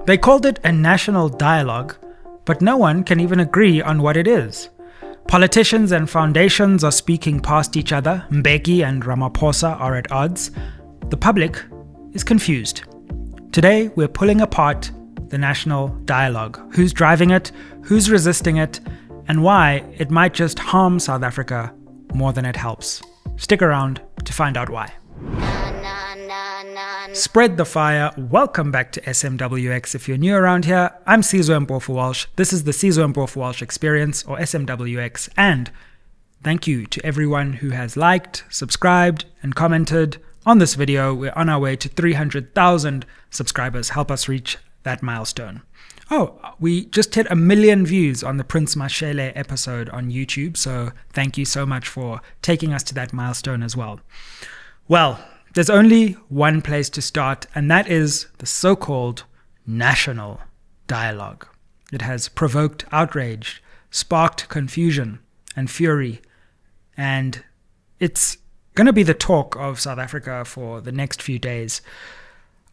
They called it a national dialogue, but no one can even agree on what it is. Politicians and foundations are speaking past each other. Mbeki and Ramaphosa are at odds. The public is confused. Today, we're pulling apart the national dialogue. Who's driving it, who's resisting it, and why it might just harm South Africa more than it helps. Stick around to find out why. Spread the fire. Welcome back to SMWX. If you're new around here, I'm Mpofu-Walsh. This is the Mpofu-Walsh Experience, or SMWX, and thank you to everyone who has liked, subscribed, and commented on this video. We're on our way to 300,000 subscribers. Help us reach that milestone. Oh, we just hit 1 million views on the Prince Mashele episode on YouTube, so thank you so much for taking us to that milestone as well. Well, there's only one place to start, and that is the so-called national dialogue. It has provoked outrage, sparked confusion and fury, and it's going to be the talk of South Africa for the next few days.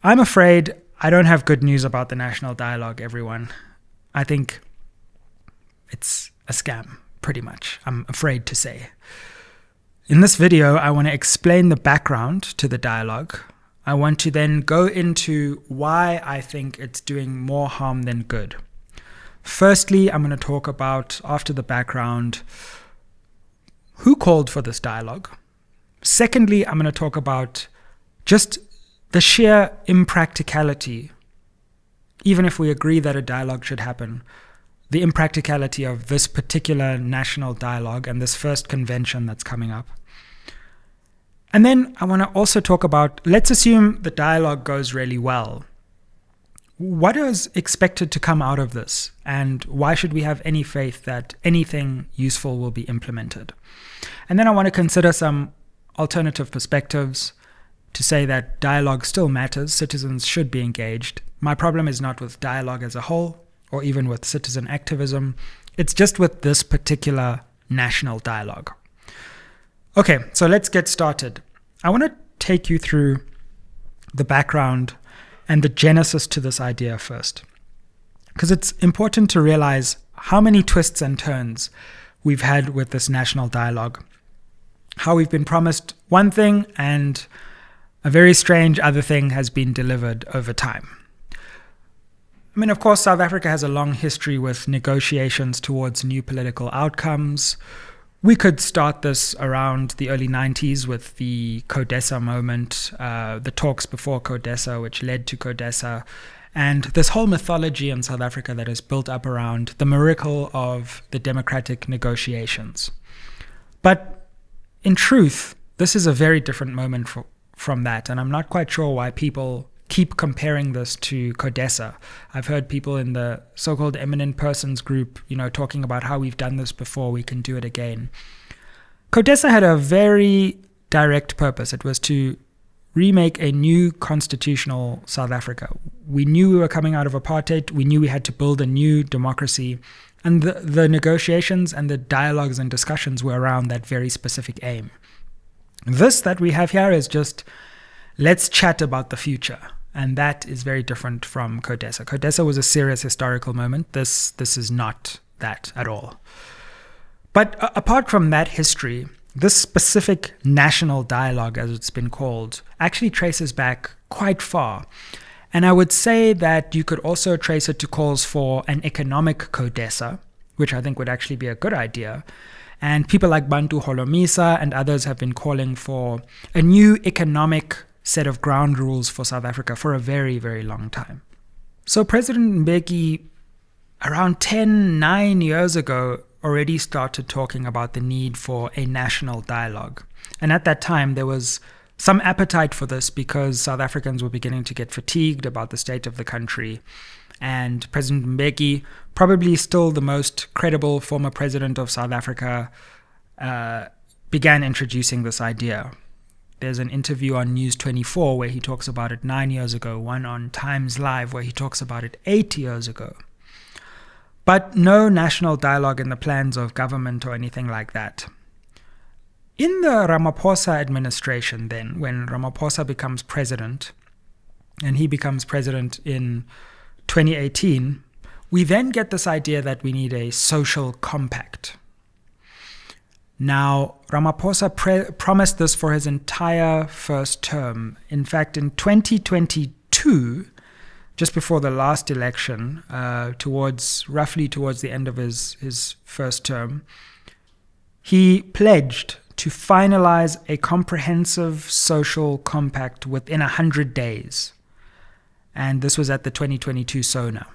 I'm afraid I don't have good news about the national dialogue, everyone. I think it's a scam, pretty much, I'm afraid to say. In this video, I want to explain the background to the dialogue. I want to then go into why I think it's doing more harm than good. Firstly, I'm going to talk about, after the background, who called for this dialogue. Secondly, I'm going to talk about just the sheer impracticality, even if we agree that a dialogue should happen, the impracticality of this particular national dialogue and this first convention that's coming up. And then I want to also talk about, let's assume the dialogue goes really well. What is expected to come out of this? And why should we have any faith that anything useful will be implemented? And then I want to consider some alternative perspectives to say that dialogue still matters, citizens should be engaged. My problem is not with dialogue as a whole, or even with citizen activism. It's just with this particular national dialogue. Okay, so let's get started. I want to take you through the background and the genesis to this idea first, because it's important to realize how many twists and turns we've had with this national dialogue, how we've been promised one thing and a very strange other thing has been delivered over time. I mean, of course, South Africa has a long history with negotiations towards new political outcomes. We could start this around the early 90s with the CODESA moment, the talks before CODESA, which led to CODESA, and this whole mythology in South Africa that is built up around the miracle of the democratic negotiations. But in truth, this is a very different moment from that, and I'm not quite sure why people keep comparing this to CODESA. I've heard people in the so-called Eminent persons group, talking about how we've done this before, we can do it again. CODESA had a very direct purpose. It was to remake a new constitutional South Africa. We knew we were coming out of apartheid. We knew we had to build a new democracy. And the negotiations and the dialogues and discussions were around that very specific aim. This that we have here is just, let's chat about the future. And that is very different from CODESA. CODESA was a serious historical moment. This is not that at all. But apart from that history, this specific national dialogue, as it's been called, actually traces back quite far. And I would say that you could also trace it to calls for an economic CODESA, which I think would actually be a good idea. And people like Bantu Holomisa and others have been calling for a new economic set of ground rules for South Africa for a very, very long time. So President Mbeki, around 9 years ago, already started talking about the need for a national dialogue. And at that time, there was some appetite for this because South Africans were beginning to get fatigued about the state of the country. And President Mbeki, probably still the most credible former president of South Africa, began introducing this idea. There's an interview on News 24 where he talks about it 9 years ago, one on Times Live where he talks about it 8 years ago. But no national dialogue in the plans of government or anything like that. In the Ramaphosa administration then, when Ramaphosa becomes president, and he becomes president in 2018, we then get this idea that we need a social compact. Now, Ramaphosa promised this for his entire first term. In fact, in 2022, just before the last election, roughly towards the end of his first term, he pledged to finalize a comprehensive social compact within 100 days. And this was at the 2022 SONA.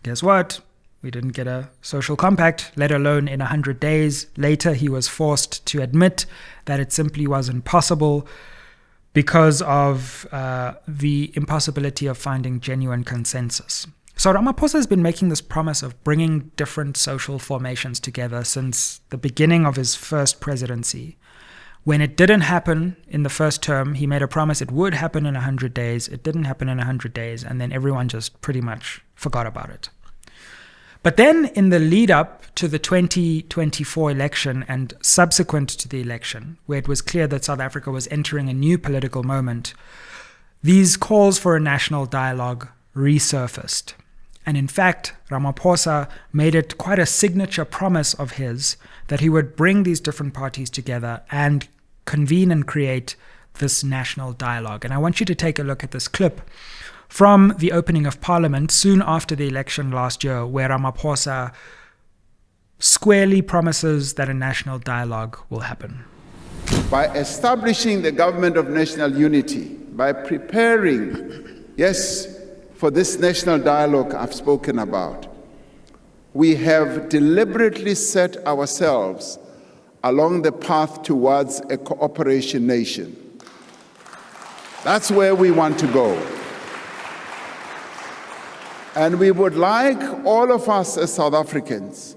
Guess what? We didn't get a social compact, let alone in 100 days. Later, he was forced to admit that it simply wasn't possible because of the impossibility of finding genuine consensus. So Ramaphosa has been making this promise of bringing different social formations together since the beginning of his first presidency. When it didn't happen in the first term, he made a promise it would happen in 100 days. It didn't happen in 100 days, and then everyone just pretty much forgot about it. But then in the lead up to the 2024 election and subsequent to the election, where it was clear that South Africa was entering a new political moment, these calls for a national dialogue resurfaced. And in fact, Ramaphosa made it quite a signature promise of his that he would bring these different parties together and convene and create this national dialogue. And I want you to take a look at this clip from the opening of Parliament soon after the election last year, where Ramaphosa squarely promises that a national dialogue will happen. By establishing the government of national unity, by preparing, for this national dialogue I've spoken about, we have deliberately set ourselves along the path towards a cooperation nation. That's where we want to go. And we would like all of us as South Africans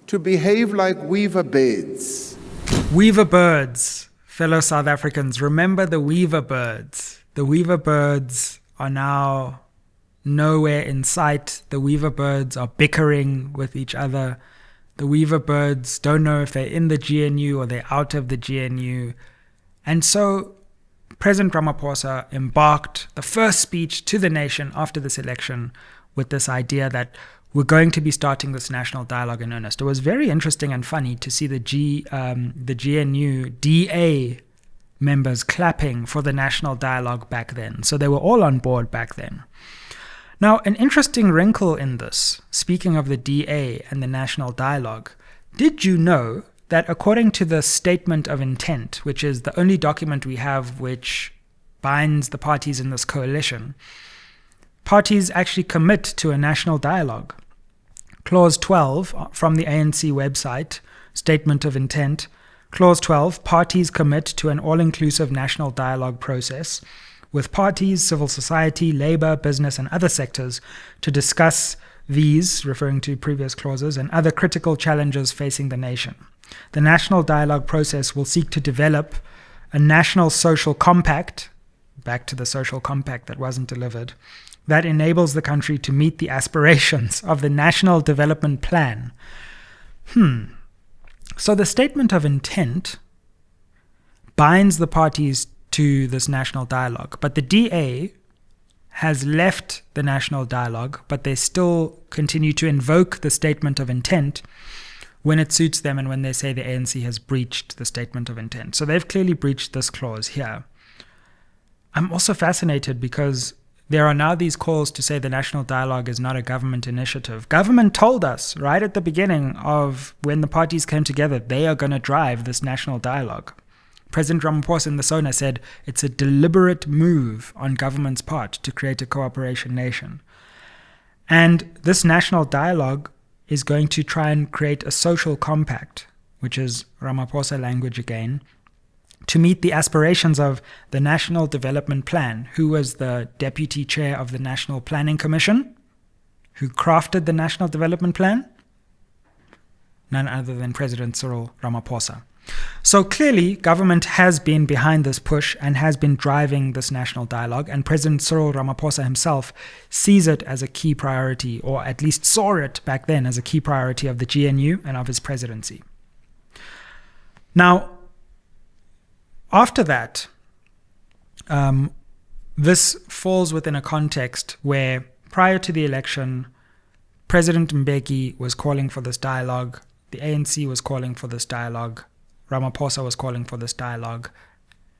to behave like weaver birds. Weaver birds, fellow South Africans, remember the weaver birds. The weaver birds are now nowhere in sight. The weaver birds are bickering with each other. The weaver birds don't know if they're in the GNU or they're out of the GNU. And so President Ramaphosa embarked the first speech to the nation after this election with this idea that we're going to be starting this national dialogue in earnest. It was very interesting and funny to see the GNU DA members clapping for the national dialogue back then. So they were all on board back then. Now, an interesting wrinkle in this, speaking of the DA and the national dialogue, did you know that according to the Statement of Intent, which is the only document we have which binds the parties in this coalition, parties actually commit to a national dialogue. Clause 12 from the ANC website, Statement of Intent, Clause 12, parties commit to an all-inclusive national dialogue process with parties, civil society, labor, business, and other sectors to discuss these, referring to previous clauses, and other critical challenges facing the nation. The national dialogue process will seek to develop a national social compact, back to the social compact that wasn't delivered, that enables the country to meet the aspirations of the National Development Plan. So the Statement of Intent binds the parties to this national dialogue, but the DA has left the national dialogue, but they still continue to invoke the Statement of Intent when it suits them and when they say the ANC has breached the Statement of Intent. So they've clearly breached this clause here. I'm also fascinated because there are now these calls to say the national dialogue is not a government initiative. Government told us right at the beginning of when the parties came together, they are going to drive this national dialogue. President Ramaphosa in the SONA said it's a deliberate move on government's part to create a cooperation nation. And this national dialogue is going to try and create a social compact, which is Ramaphosa language again, to meet the aspirations of the National Development Plan. Who was the deputy chair of the National Planning Commission? Who crafted the National Development Plan? None other than President Cyril Ramaphosa. So clearly, government has been behind this push and has been driving this national dialogue, and President Cyril Ramaphosa himself sees it as a key priority, or at least saw it back then as a key priority of the GNU and of his presidency. Now, after that, this falls within a context where prior to the election, President Mbeki was calling for this dialogue. The ANC was calling for this dialogue. Ramaphosa was calling for this dialogue.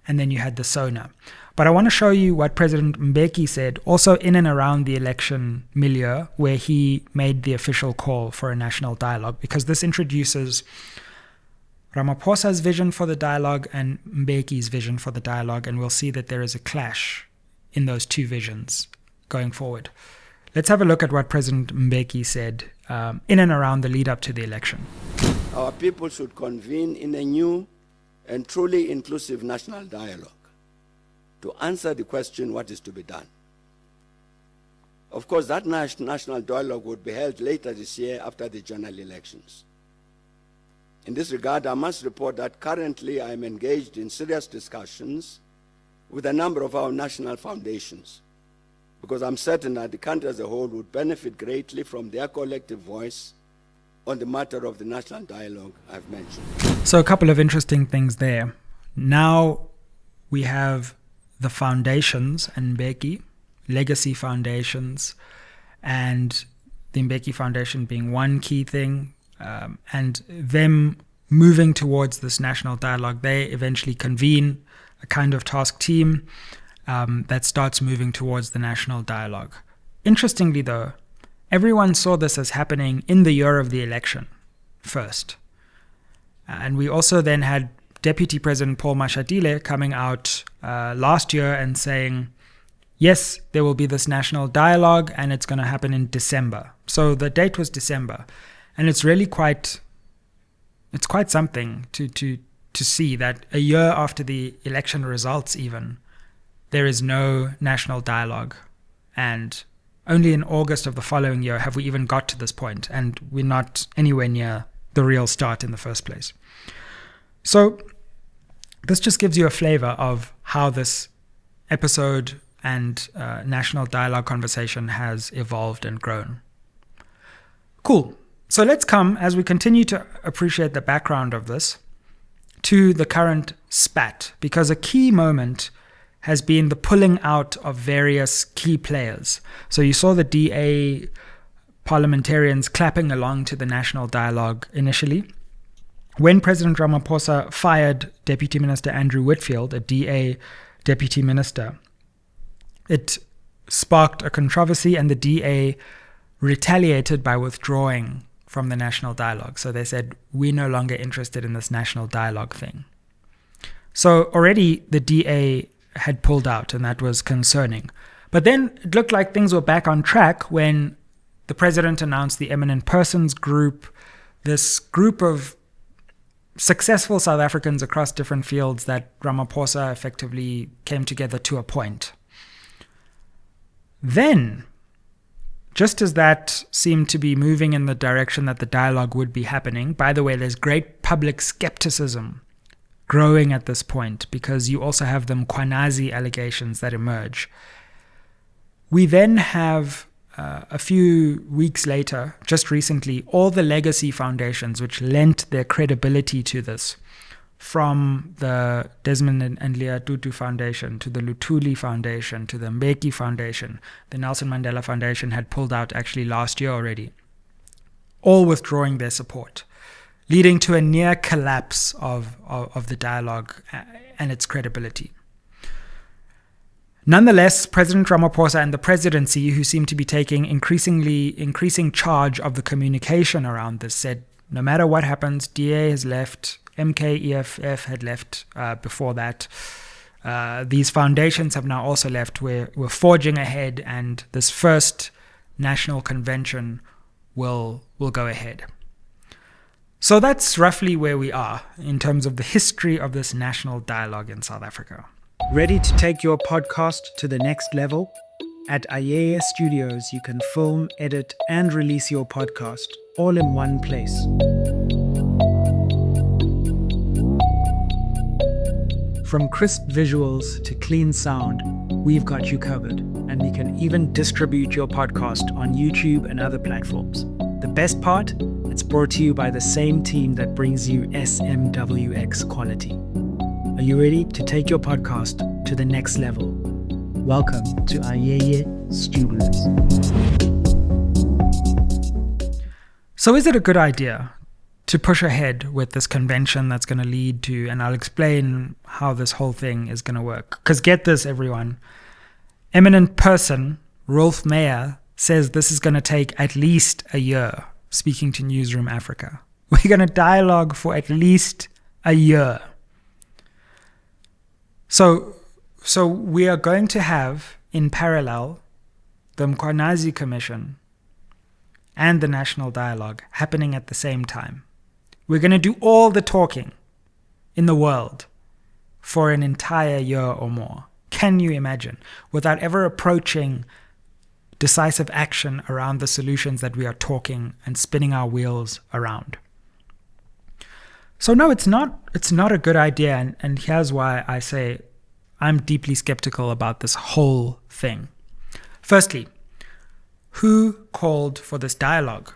And then you had the SONA. But I want to show you what President Mbeki said, also in and around the election milieu, where he made the official call for a national dialogue, because this introduces Ramaphosa's vision for the dialogue and Mbeki's vision for the dialogue, and we'll see that there is a clash in those two visions going forward. Let's have a look at what President Mbeki said in and around the lead up to the election. Our people should convene in a new and truly inclusive national dialogue to answer the question, what is to be done? Of course, that national dialogue would be held later this year after the general elections. In this regard, I must report that currently I am engaged in serious discussions with a number of our national foundations, because I'm certain that the country as a whole would benefit greatly from their collective voice on the matter of the national dialogue I've mentioned. So a couple of interesting things there. Now we have the foundations and Mbeki, legacy foundations, and the Mbeki Foundation being one key thing, and them moving towards this national dialogue. They eventually convene a kind of task team that starts moving towards the national dialogue. Interestingly, though, everyone saw this as happening in the year of the election first. And we also then had Deputy President Paul Mashatile coming out last year and saying, yes, there will be this national dialogue and it's going to happen in December. So the date was December. And it's really quite something to see that a year after the election results even, there is no national dialogue. And only in August of the following year have we even got to this point, and we're not anywhere near the real start in the first place. So this just gives you a flavor of how this episode and national dialogue conversation has evolved and grown. Cool. So let's come, as we continue to appreciate the background of this, to the current spat, because a key moment has been the pulling out of various key players. So you saw the DA parliamentarians clapping along to the national dialogue initially. When President Ramaphosa fired Deputy Minister Andrew Whitfield, a DA deputy minister, it sparked a controversy, and the DA retaliated by withdrawing from the national dialogue. So they said, we're no longer interested in this national dialogue thing. So already the DA had pulled out, and that was concerning. But then it looked like things were back on track when the president announced the Eminent Persons Group, this group of successful South Africans across different fields that Ramaphosa effectively came together to appoint. Then, just as that seemed to be moving in the direction that the dialogue would be happening, by the way, there's great public skepticism growing at this point, because you also have the Mkhwanazi allegations that emerge. We then have a few weeks later, just recently, all the legacy foundations which lent their credibility to this, from the Desmond and Leah Tutu Foundation to the Luthuli Foundation to the Mbeki Foundation. The Nelson Mandela Foundation had pulled out actually last year already, all withdrawing their support, leading to a near collapse of the dialogue and its credibility. Nonetheless, President Ramaphosa and the presidency, who seem to be taking increasing charge of the communication around this, said, no matter what happens, DA has left, MK-EFF had left before that. These foundations have now also left. We're forging ahead, and this first national convention will go ahead. So that's roughly where we are in terms of the history of this national dialogue in South Africa. Ready to take your podcast to the next level? At Ayeye Studios, you can film, edit, and release your podcast all in one place. From crisp visuals to clean sound, we've got you covered, and we can even distribute your podcast on YouTube and other platforms. The best part? It's brought to you by the same team that brings you SMWX quality. Are you ready to take your podcast to the next level? Welcome to Ayeye students. So is it a good idea to push ahead with this convention that's going to lead to, and I'll explain how this whole thing is going to work. Because get this, everyone. Eminent person, Rolf Meyer, says this is going to take at least a year, speaking to Newsroom Africa. We're going to dialogue for at least a year. So we are going to have, in parallel, the Mkhwanazi Commission and the National Dialogue happening at the same time. We're going to do all the talking in the world for an entire year or more. Can you imagine? Without ever approaching decisive action around the solutions that we are talking and spinning our wheels around. So no, it's not a good idea. And here's why I say I'm deeply skeptical about this whole thing. Firstly, who called for this dialogue?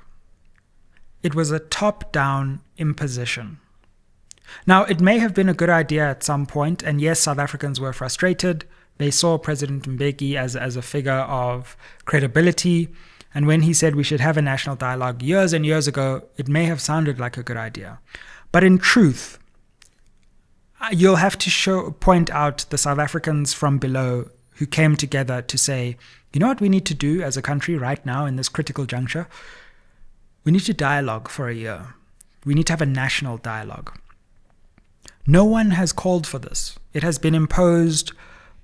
It was a top-down imposition. Now, it may have been a good idea at some point, and yes, South Africans were frustrated. They saw President Mbeki as a figure of credibility, and when he said we should have a national dialogue years and years ago, it may have sounded like a good idea. But in truth, you'll have to point out the South Africans from below who came together to say, you know what we need to do as a country right now in this critical juncture? We need to dialogue for a year. We need to have a national dialogue. No one has called for this. It has been imposed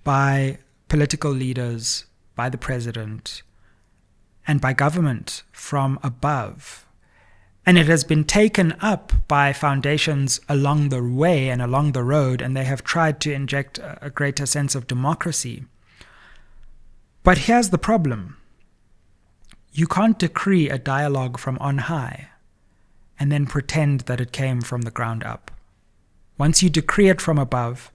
by political leaders, by the president, and by government from above. And it has been taken up by foundations along the way and along the road, and they have tried to inject a greater sense of democracy. But here's the problem. You can't decree a dialogue from on high and then pretend that it came from the ground up. Once you decree it from above,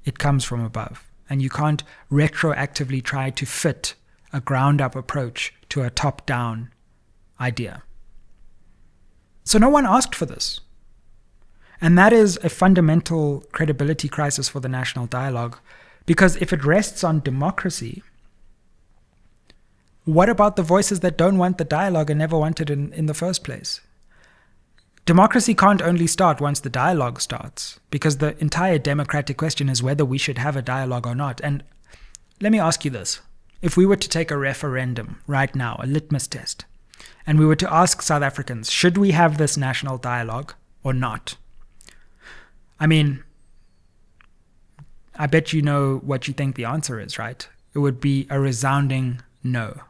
it comes from above. And you can't retroactively try to fit a ground-up approach to a top-down idea. So no one asked for this. And that is a fundamental credibility crisis for the national dialogue, because if it rests on democracy, what about the voices that don't want the dialogue and never wanted it in the first place? Democracy can't only start once the dialogue starts, because the entire democratic question is whether we should have a dialogue or not. And let me ask you this. If we were to take a referendum right now, a litmus test, and we were to ask South Africans, should we have this national dialogue or not? I mean, I bet you know what you think the answer is, right? It would be a resounding no.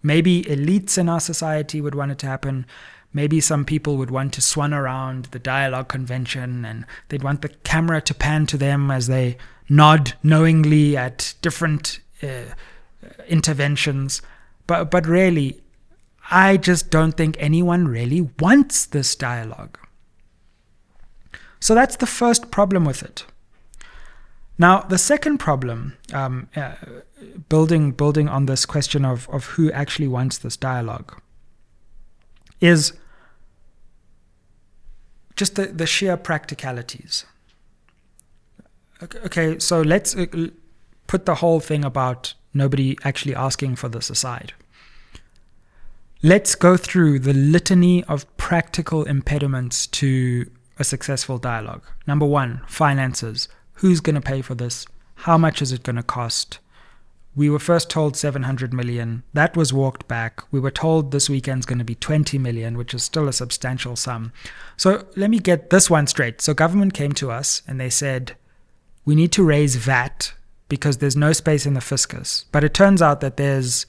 Maybe elites in our society would want it to happen. Maybe some people would want to swan around the dialogue convention and they'd want the camera to pan to them as they nod knowingly at different interventions. But really, I just don't think anyone really wants this dialogue. So that's the first problem with it. Now, the second problem, building on this question of who actually wants this dialogue, is just the sheer practicalities. Okay, so let's put the whole thing about nobody actually asking for this aside. Let's go through the litany of practical impediments to a successful dialogue. Number one, finances. Who's going to pay for this? How much is it going to cost? We were first told 700 million. That was walked back. We were told this weekend's going to be 20 million, which is still a substantial sum. So let me get this one straight. So government came to us and they said, we need to raise VAT because there's no space in the fiscus. But it turns out that there's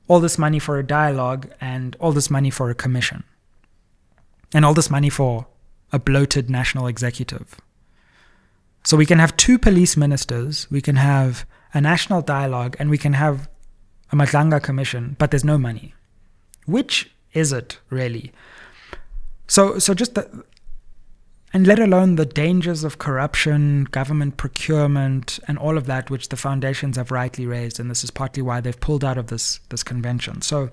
all this money for a dialogue and all this money for a commission and all this money for a bloated national executive. So we can have two police ministers, we can have a national dialogue, and we can have a Madlanga commission, but there's no money. Which is it, really? So just and let alone the dangers of corruption, government procurement, and all of that, which the foundations have rightly raised, and this is partly why they've pulled out of this convention. So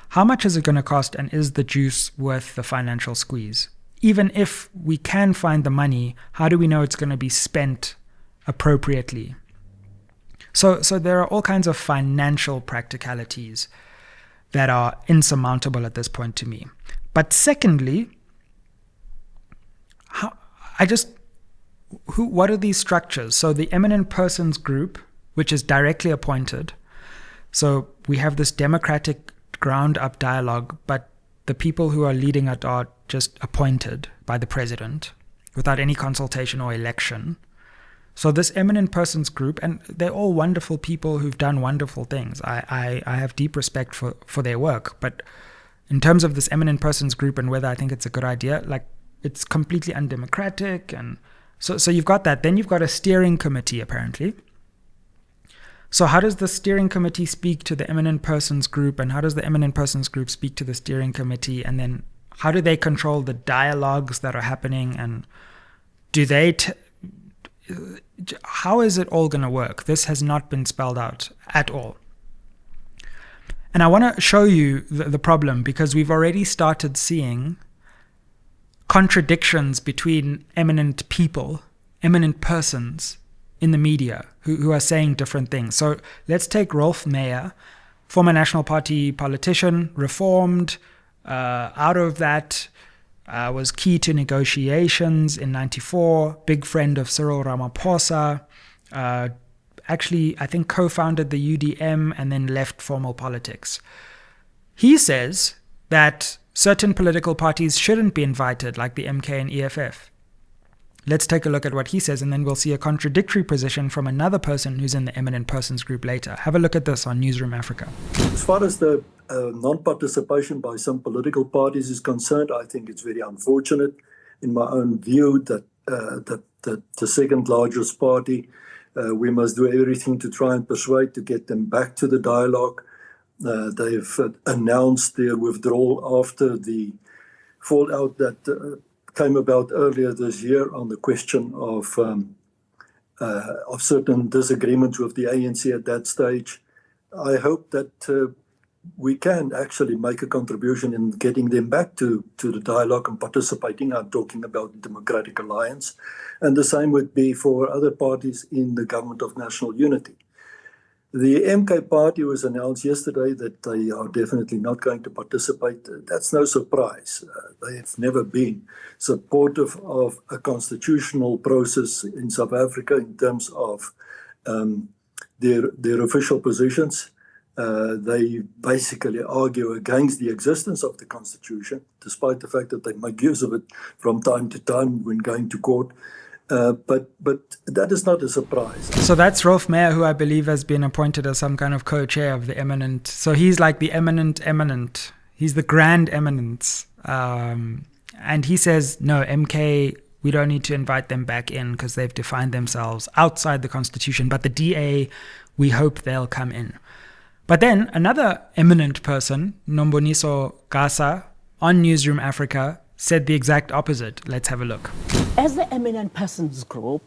how much is it going to cost, and is the juice worth the financial squeeze? Even if we can find the money, how do we know it's going to be spent appropriately? So there are all kinds of financial practicalities that are insurmountable at this point to me. But secondly, what are these structures? So the Eminent Persons Group, which is directly appointed. So we have this democratic ground-up dialogue, but the people who are leading it are just appointed by the president without any consultation or election. So this Eminent Persons Group, and they're all wonderful people who've done wonderful things. I have deep respect for their work. But in terms of this Eminent Persons Group and whether I think it's a good idea, like, it's completely undemocratic. And so you've got that. Then you've got a steering committee, apparently. So how does the steering committee speak to the Eminent Persons Group, and how does the Eminent Persons Group speak to the steering committee? And then how do they control the dialogues that are happening? And do they... how is it all going to work? This has not been spelled out at all. And I want to show you the problem, because we've already started seeing contradictions between eminent people, eminent persons in the media who are saying different things. So let's take Rolf Meyer, former National Party politician, reformed, out of that, was key to negotiations in 94, big friend of Cyril Ramaphosa, actually, I think, co-founded the UDM and then left formal politics. He says that certain political parties shouldn't be invited, like the MK and EFF. Let's take a look at what he says, and then we'll see a contradictory position from another person who's in the Eminent Persons Group later. Have a look at this on Newsroom Africa. As far as the non-participation by some political parties is concerned, I think it's very unfortunate, in my own view, that the second largest party, we must do everything to try and persuade to get them back to the dialogue. They've announced their withdrawal after the fallout that came about earlier this year on the question of certain disagreements with the ANC at that stage. I hope that we can actually make a contribution in getting them back to the dialogue and participating. I'm talking about the Democratic Alliance. And the same would be for other parties in the Government of National Unity. The MK party was announced yesterday that they are definitely not going to participate. That's no surprise. They have never been supportive of a constitutional process in South Africa in terms of their official positions. They basically argue against the existence of the Constitution, despite the fact that they make use of it from time to time when going to court. But that is not a surprise. So that's Rolf Meyer, who I believe has been appointed as some kind of co-chair of the Eminent. So he's like the eminent. He's the grand eminence. And he says, no, MK, we don't need to invite them back in because they've defined themselves outside the Constitution. But the DA, we hope they'll come in. But then another eminent person, Nomboniso Gasa, on Newsroom Africa, said the exact opposite. Let's have a look. As the Eminent Persons Group,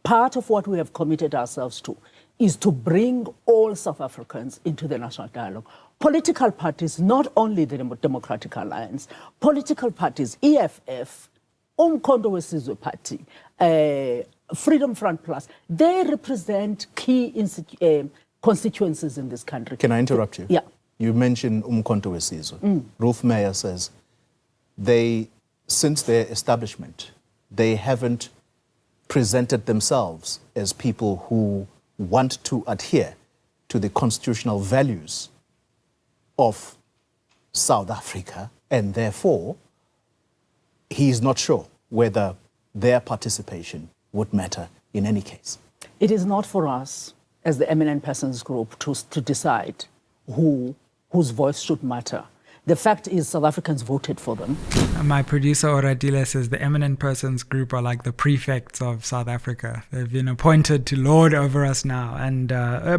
part of what we have committed ourselves to is to bring all South Africans into the national dialogue. Political parties, not only the Democratic Alliance, political parties, EFF, Umkhonto weSizwe Party, Freedom Front Plus, they represent key constituencies in this country. Can I interrupt you? Yeah. You mentioned Umkhonto weSizwe. Rolf Meyer says since their establishment, they haven't presented themselves as people who want to adhere to the constitutional values of South Africa, and therefore he is not sure whether their participation would matter in any case. It is not for us as the Eminent Persons Group to decide whose voice should matter. The fact is South Africans voted for them. My producer Oratile says the Eminent Persons Group are like the prefects of South Africa. They've been appointed to lord over us now, and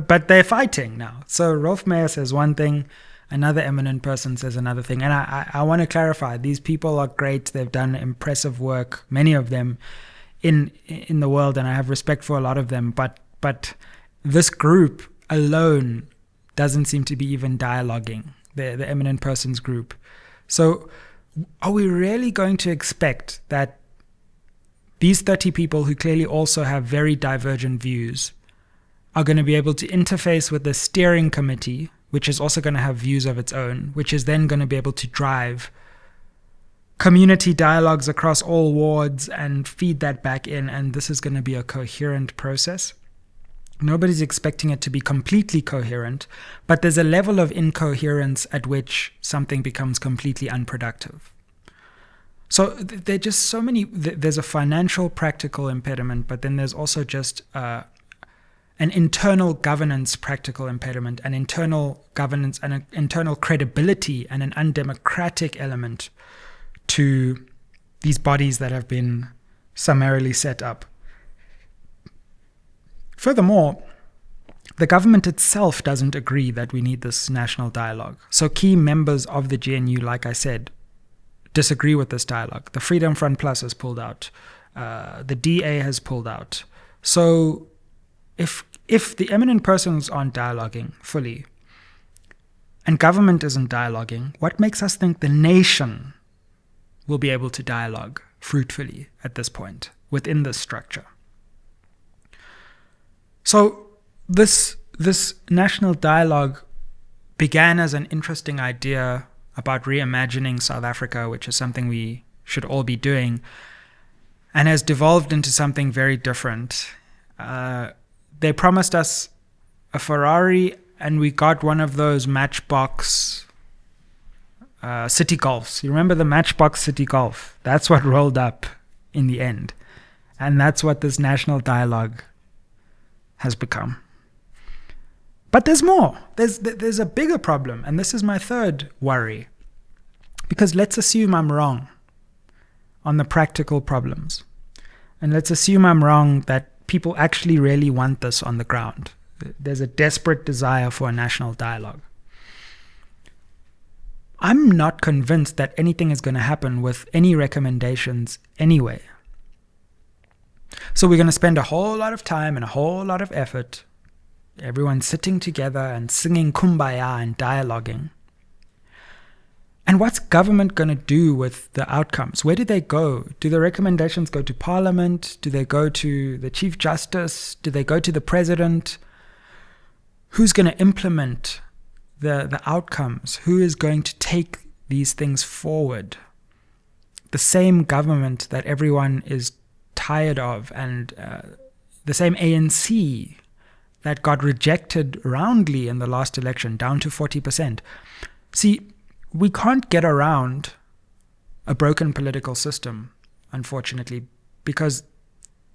but they're fighting now. So Rolf Meyer says one thing, another eminent person says another thing. And I want to clarify, these people are great. They've done impressive work, many of them, in the world, and I have respect for a lot of them. But this group alone doesn't seem to be even dialoguing, the Eminent Persons Group. So are we really going to expect that these 30 people who clearly also have very divergent views are going to be able to interface with the steering committee, which is also going to have views of its own, which is then going to be able to drive community dialogues across all wards and feed that back in. And this is going to be a coherent process. Nobody's expecting it to be completely coherent, but there's a level of incoherence at which something becomes completely unproductive. So there are just so many, there's a financial practical impediment, but then there's also just an internal governance practical impediment, an internal governance and an internal credibility and an undemocratic element to these bodies that have been summarily set up. Furthermore, the government itself doesn't agree that we need this national dialogue. So key members of the GNU, like I said, disagree with this dialogue. The Freedom Front Plus has pulled out. The DA has pulled out. So if the eminent persons aren't dialoguing fully and government isn't dialoguing, what makes us think the nation will be able to dialogue fruitfully at this point within this structure? So this national dialogue began as an interesting idea about reimagining South Africa, which is something we should all be doing, and has devolved into something very different. They promised us a Ferrari, and we got one of those Matchbox City Golfs. You remember the Matchbox City Golf? That's what rolled up in the end. And that's what this national dialogue has become. But there's more. There's a bigger problem, and this is my third worry. Because let's assume I'm wrong on the practical problems. And let's assume I'm wrong that people actually really want this on the ground. There's a desperate desire for a national dialogue. I'm not convinced that anything is going to happen with any recommendations anyway. So we're going to spend a whole lot of time and a whole lot of effort, everyone sitting together and singing Kumbaya and dialoguing. And what's government going to do with the outcomes? Where do they go? Do the recommendations go to Parliament? Do they go to the Chief Justice? Do they go to the President? Who's going to implement the outcomes? Who is going to take these things forward? The same government that everyone is tired of, and the same ANC that got rejected roundly in the last election, down to 40%. See, we can't get around a broken political system, unfortunately, because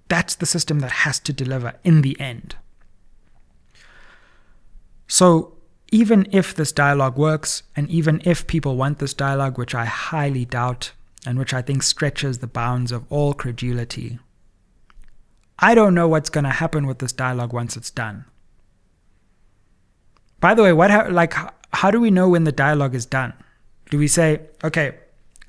that's the system that has to deliver in the end. So even if this dialogue works, and even if people want this dialogue, which I highly doubt, and which I think stretches the bounds of all credulity, I don't know what's going to happen with this dialogue once it's done. By the way, how do we know when the dialogue is done? Do we say, okay,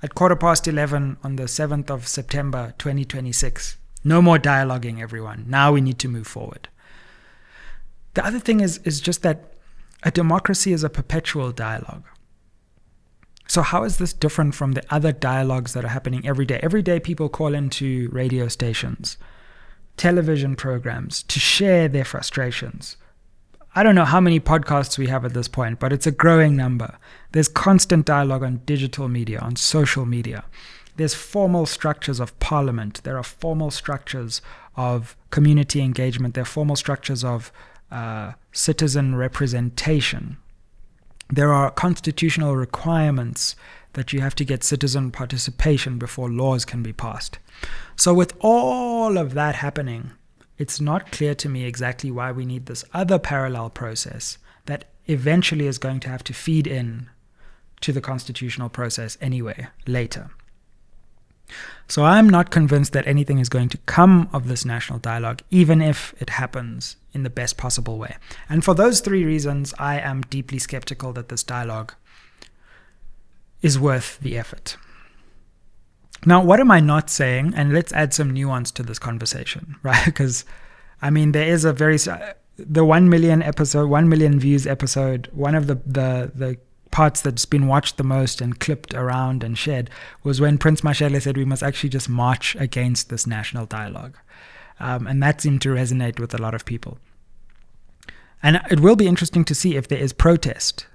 at 11:15 on the 7th of September 2026, no more dialoguing, everyone. Now we need to move forward. The other thing is just that a democracy is a perpetual dialogue. So how is this different from the other dialogues that are happening every day? Every day people call into radio stations, television programs to share their frustrations. I don't know how many podcasts we have at this point, but it's a growing number. There's constant dialogue on digital media, on social media. There's formal structures of parliament. There are formal structures of community engagement. There are formal structures of citizen representation. There are constitutional requirements that you have to get citizen participation before laws can be passed. So with all of that happening, it's not clear to me exactly why we need this other parallel process that eventually is going to have to feed in to the constitutional process anyway, later. So I'm not convinced that anything is going to come of this national dialogue, even if it happens in the best possible way. And for those three reasons, I am deeply skeptical that this dialogue is worth the effort. Now, what am I not saying? And let's add some nuance to this conversation, right? Because, I mean, there is the 1 million episode, 1 million views episode, one of the parts that's been watched the most and clipped around and shared was when Prince Mashele said we must actually just march against this national dialogue. And that seemed to resonate with a lot of people. And it will be interesting to see if there is protest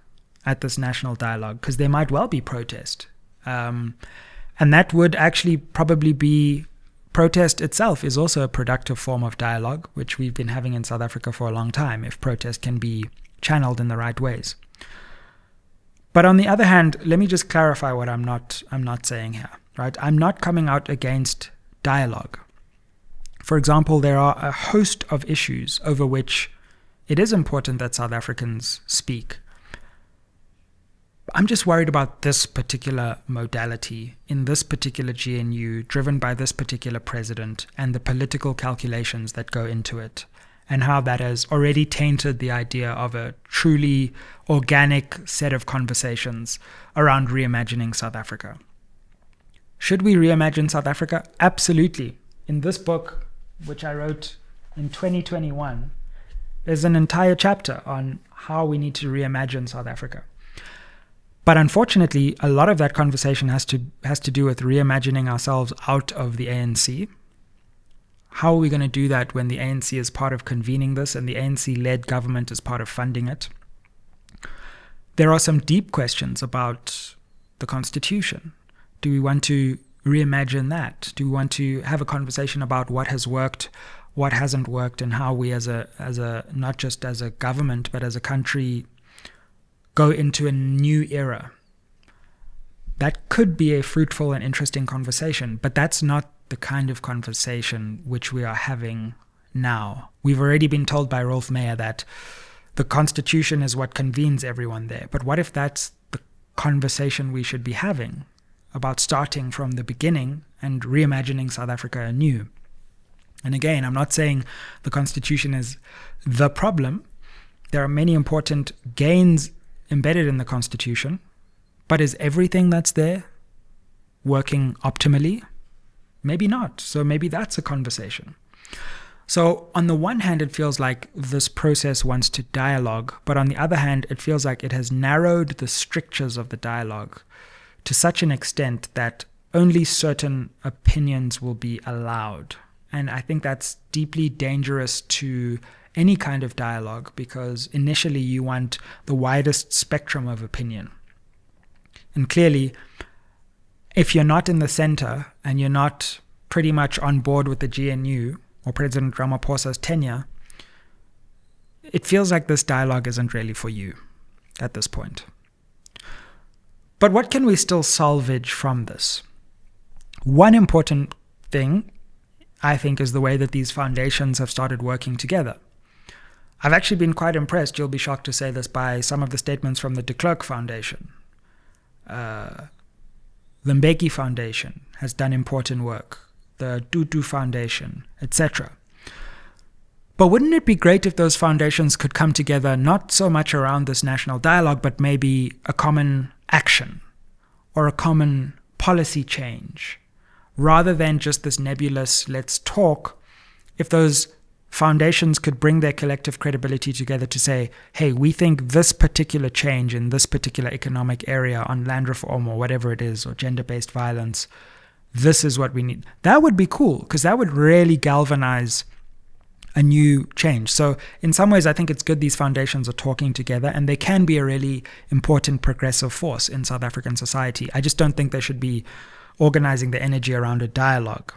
at this national dialogue, because there might well be protest. And that would actually probably be, protest itself is also a productive form of dialogue, which we've been having in South Africa for a long time, if protest can be channeled in the right ways. But on the other hand, let me just clarify what I'm not saying here, right? I'm not coming out against dialogue. For example, there are a host of issues over which it is important that South Africans speak. I'm just worried about this particular modality in this particular GNU, driven by this particular president, and the political calculations that go into it, and how that has already tainted the idea of a truly organic set of conversations around reimagining South Africa. Should we reimagine South Africa? Absolutely. In this book, which I wrote in 2021, there's an entire chapter on how we need to reimagine South Africa. But unfortunately, a lot of that conversation has to do with reimagining ourselves out of the ANC. How are we going to do that when the ANC is part of convening this and the ANC-led government is part of funding it? There are some deep questions about the Constitution. Do we want to reimagine that? Do we want to have a conversation about what has worked, what hasn't worked, and how we as a not just as a government, but as a country go into a new era? That could be a fruitful and interesting conversation, but that's not the kind of conversation which we are having now. We've already been told by Rolf Meyer that the Constitution is what convenes everyone there. But what if that's the conversation we should be having, about starting from the beginning and reimagining South Africa anew? And again, I'm not saying the Constitution is the problem. There are many important gains embedded in the Constitution, but is everything that's there working optimally? Maybe not. So maybe that's a conversation. So on the one hand, it feels like this process wants to dialogue, but on the other hand, it feels like it has narrowed the strictures of the dialogue to such an extent that only certain opinions will be allowed. And I think that's deeply dangerous to any kind of dialogue, because initially you want the widest spectrum of opinion. And clearly, if you're not in the center and you're not pretty much on board with the GNU or President Ramaphosa's tenure, it feels like this dialogue isn't really for you at this point. But what can we still salvage from this? One important thing, I think, is the way that these foundations have started working together. I've actually been quite impressed, you'll be shocked to say this, by some of the statements from the de Klerk Foundation. The Mbeki Foundation has done important work, the Tutu Foundation, etc. But wouldn't it be great if those foundations could come together not so much around this national dialogue, but maybe a common action or a common policy change, rather than just this nebulous let's talk? If those foundations could bring their collective credibility together to say, hey, we think this particular change in this particular economic area on land reform or whatever it is, or gender-based violence, this is what we need. That would be cool, because that would really galvanize a new change. So in some ways, I think it's good these foundations are talking together, and they can be a really important progressive force in South African society. I just don't think they should be organizing the energy around a dialogue.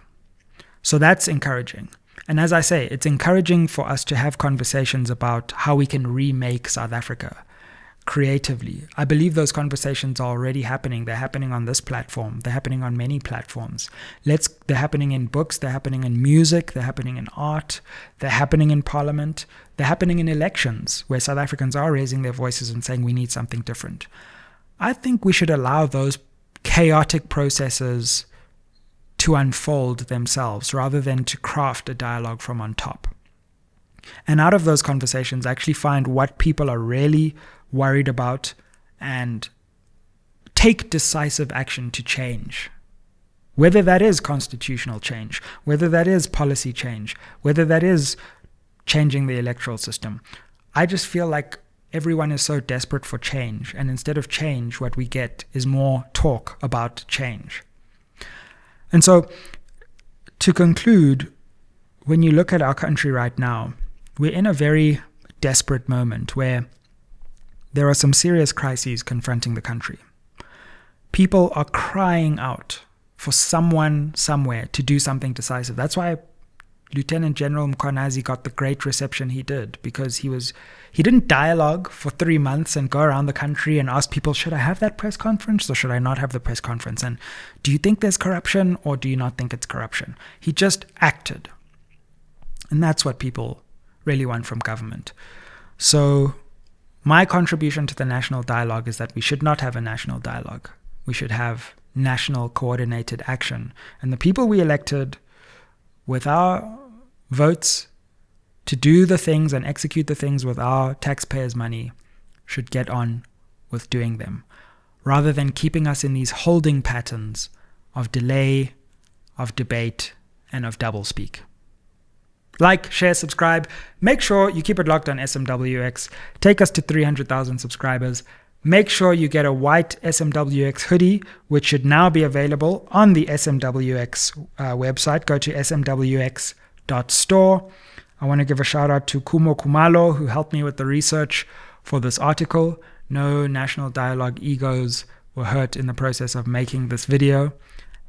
So that's encouraging. And as I say, it's encouraging for us to have conversations about how we can remake South Africa creatively. I believe those conversations are already happening. They're happening on this platform. They're happening on many platforms. They're happening in books. They're happening in music. They're happening in art. They're happening in parliament. They're happening in elections, where South Africans are raising their voices and saying we need something different. I think we should allow those chaotic processes to unfold themselves, rather than to craft a dialogue from on top. And out of those conversations, actually find what people are really worried about and take decisive action to change. Whether that is constitutional change, whether that is policy change, whether that is changing the electoral system. I just feel like everyone is so desperate for change, and instead of change, what we get is more talk about change. And so, to conclude, when you look at our country right now, we're in a very desperate moment where there are some serious crises confronting the country. People are crying out for someone somewhere to do something decisive. That's why Lieutenant General Mkhwanazi got the great reception he did, because he didn't dialogue for 3 months and go around the country and ask people, should I have that press conference or should I not have the press conference? And do you think there's corruption or do you not think it's corruption? He just acted. And that's what people really want from government. So my contribution to the national dialogue is that we should not have a national dialogue. We should have national coordinated action. And the people we elected with our votes to do the things and execute the things with our taxpayers' money should get on with doing them, rather than keeping us in these holding patterns of delay, of debate, and of doublespeak. Like, share, subscribe. Make sure you keep it locked on SMWX. Take us to 300,000 subscribers. Make sure you get a white SMWX hoodie, which should now be available on the SMWX website. Go to smwx.store. I want to give a shout out to Khumo Khumalo, who helped me with the research for this article. No national dialogue egos were hurt in the process of making this video.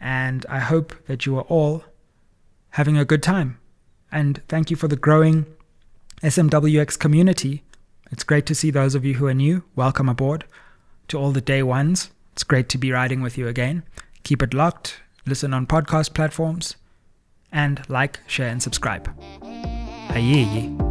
And I hope that you are all having a good time. And thank you for the growing SMWX community. It's great to see those of you who are new. Welcome aboard. To all the day ones, it's great to be riding with you again. Keep it locked, listen on podcast platforms, and like, share, and subscribe. Aye.